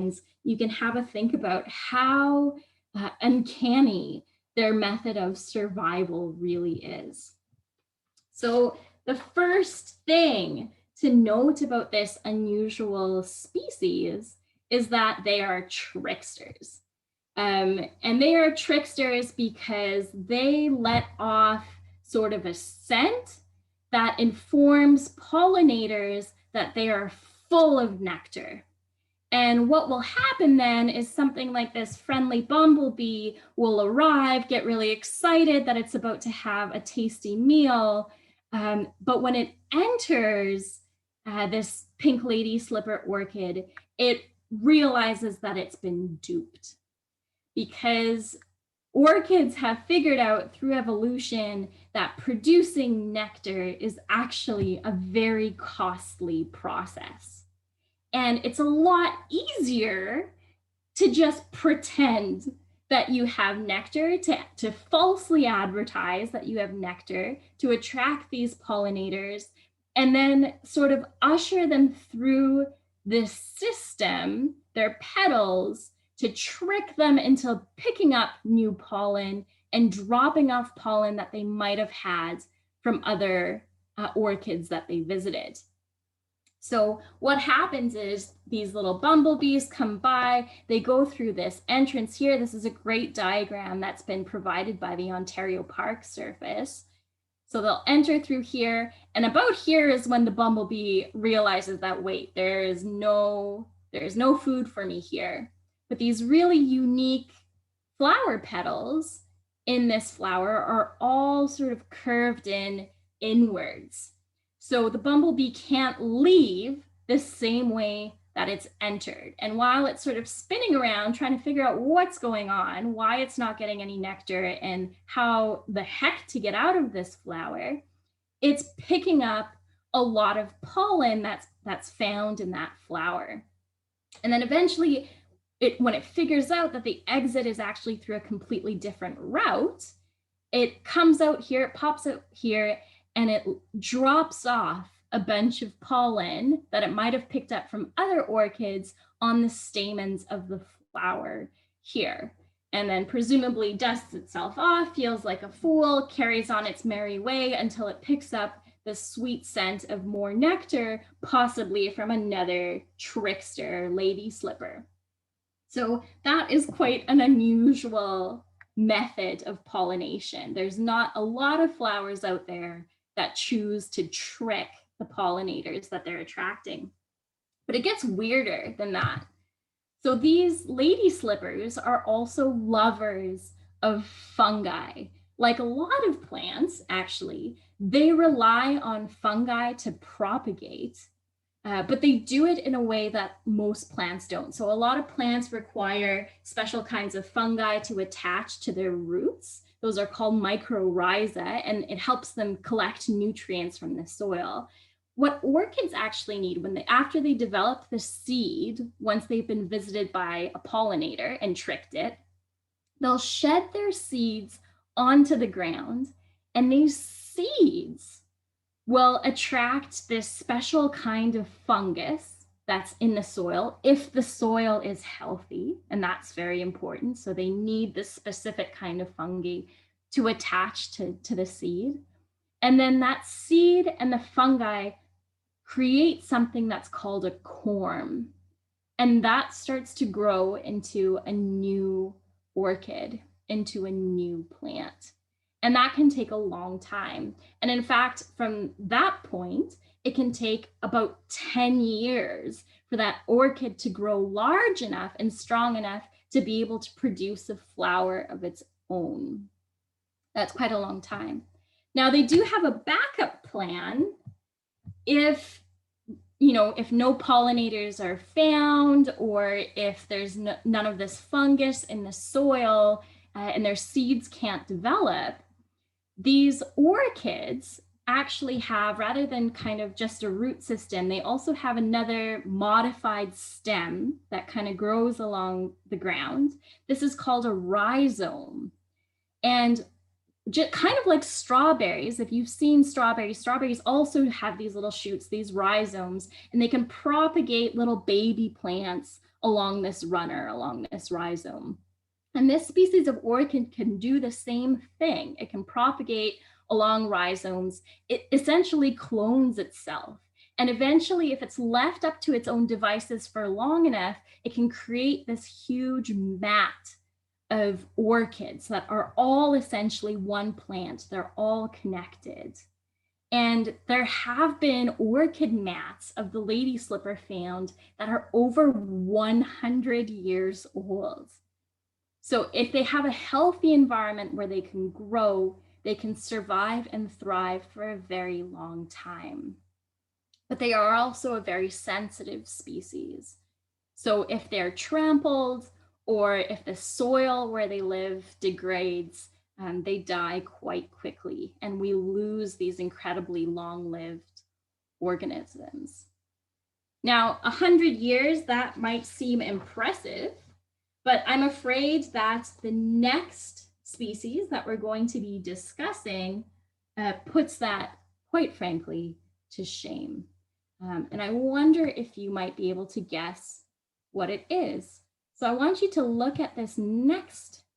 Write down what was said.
lines, you can have a think about how uncanny their method of survival really is. So the first thing to note about this unusual species is that they are tricksters. And they are tricksters because they let off sort of a scent that informs pollinators that they are full of nectar. And what will happen then is something like this friendly bumblebee will arrive, get really excited that it's about to have a tasty meal. But when it enters this pink lady slipper orchid, it realizes that it's been duped, because orchids have figured out through evolution that producing nectar is actually a very costly process. And it's a lot easier to just pretend that you have nectar, to falsely advertise that you have nectar, to attract these pollinators, and then sort of usher them through this system, their petals, to trick them into picking up new pollen and dropping off pollen that they might have had from other orchids that they visited. So what happens is these little bumblebees come by, they go through this entrance here. This is a great diagram that's been provided by the Ontario Park Service. So they'll enter through here, and about here is when the bumblebee realizes that, wait, there's no food for me here. But these really unique flower petals in this flower are all sort of curved in inwards. So the bumblebee can't leave the same way that it's entered. And while it's sort of spinning around trying to figure out what's going on, why it's not getting any nectar, and how the heck to get out of this flower, it's picking up a lot of pollen that's found in that flower. And then eventually, when it figures out that the exit is actually through a completely different route, it comes out here, it pops out here, and it drops off a bunch of pollen that it might have picked up from other orchids on the stamens of the flower here. And then presumably dusts itself off, feels like a fool, carries on its merry way until it picks up the sweet scent of more nectar, possibly from another trickster lady slipper. So that is quite an unusual method of pollination. There's not a lot of flowers out there that choose to trick the pollinators that they're attracting. But it gets weirder than that. So these lady slippers are also lovers of fungi. Like a lot of plants, actually, they rely on fungi to propagate, but they do it in a way that most plants don't. So a lot of plants require special kinds of fungi to attach to their roots. Those are called mycorrhiza, and it helps them collect nutrients from the soil. What orchids actually need after they develop the seed, once they've been visited by a pollinator and tricked it, they'll shed their seeds onto the ground, and these seeds will attract this special kind of fungus that's in the soil, if the soil is healthy, and that's very important. So they need this specific kind of fungi to attach to the seed. And then that seed and the fungi create something that's called a corm. And that starts to grow into a new orchid, into a new plant. And that can take a long time. And in fact, from that point, it can take about 10 years for that orchid to grow large enough and strong enough to be able to produce a flower of its own. That's quite a long time. Now, they do have a backup plan if no pollinators are found, or if there's none of this fungus in the soil and their seeds can't develop. These orchids actually have, rather than kind of just a root system, they also have another modified stem that kind of grows along the ground. This is called a rhizome. And just kind of like strawberries, if you've seen strawberries also have these little shoots, these rhizomes, and they can propagate little baby plants along this runner, along this rhizome. And this species of orchid can do the same thing. It can propagate along rhizomes. It essentially clones itself. And eventually, if it's left up to its own devices for long enough, it can create this huge mat of orchids that are all essentially one plant. They're all connected. And there have been orchid mats of the lady slipper found that are over 100 years old. So if they have a healthy environment where they can grow, they can survive and thrive for a very long time. But they are also a very sensitive species. So if they're trampled or if the soil where they live degrades, they die quite quickly, and we lose these incredibly long-lived organisms. Now, 100 years, that might seem impressive, but I'm afraid that the next species that we're going to be discussing puts that, quite frankly, to shame. And I wonder if you might be able to guess what it is. So I want you to look at this next